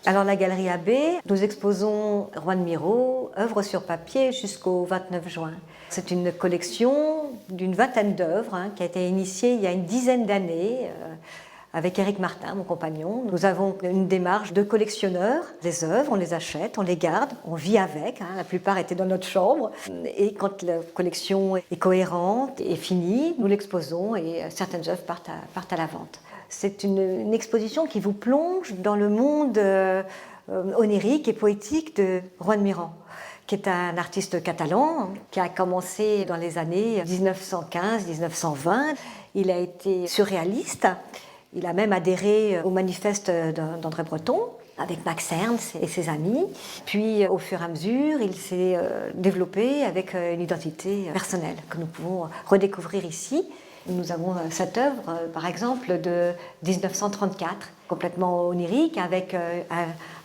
Alors la Galerie AB, nous exposons Juan Miró, œuvres sur papier jusqu'au 29 juin. C'est une collection d'une vingtaine d'œuvres qui a été initiée il y a une dizaine d'années avec Éric Martin, mon compagnon. Nous avons une démarche de collectionneur. Les œuvres, on les achète, on les garde, on vit avec. La plupart étaient dans notre chambre. Et quand la collection est cohérente et finie, nous l'exposons et certaines œuvres partent à la vente. C'est une exposition qui vous plonge dans le monde onirique et poétique de Juan Miró, qui est un artiste catalan qui a commencé dans les années 1915-1920. Il a été surréaliste. Il a même adhéré au manifeste d'André Breton avec Max Ernst et ses amis. Puis, au fur et à mesure, il s'est développé avec une identité personnelle que nous pouvons redécouvrir ici. Nous avons cette œuvre, par exemple, de 1934, complètement onirique, avec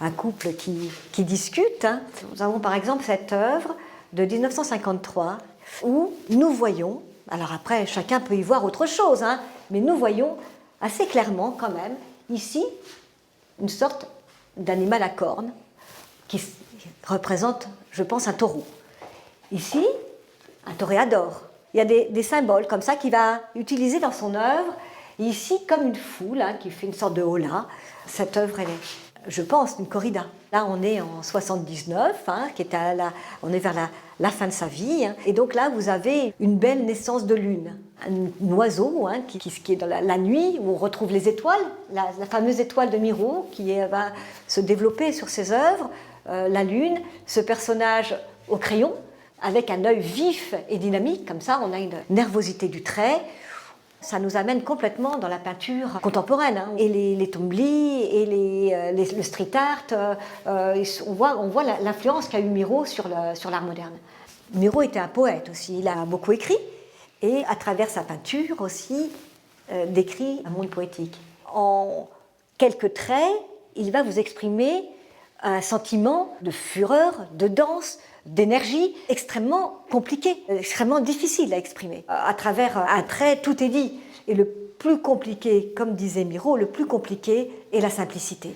un couple qui discute. Nous avons, par exemple, cette œuvre de 1953, où nous voyons, alors après, chacun peut y voir autre chose, mais nous voyons assez clairement, quand même, ici, une sorte d'animal à cornes qui représente, je pense, un taureau. Ici, un toréador. Il y a des symboles comme ça qu'il va utiliser dans son œuvre. Et ici, comme une foule qui fait une sorte de hola, cette œuvre, elle est, je pense, une corrida. Là, on est en 79, on est vers la fin de sa vie. Et donc là, vous avez une belle naissance de lune. Un oiseau qui est dans la nuit, où on retrouve les étoiles, la fameuse étoile de Miró qui va se développer sur ses œuvres. La lune, ce personnage au crayon, avec un œil vif et dynamique, comme ça, on a une nervosité du trait. Ça nous amène complètement dans la peinture contemporaine. Et les Tombly et le street art, on voit l'influence qu'a eu Miró sur l'art moderne. Miró était un poète aussi, il a beaucoup écrit, et à travers sa peinture aussi, décrit un monde poétique. En quelques traits, il va vous exprimer un sentiment de fureur, de danse, d'énergie extrêmement compliqué, extrêmement difficile à exprimer. À travers un trait, tout est dit. Et le plus compliqué, comme disait Miró, le plus compliqué est la simplicité.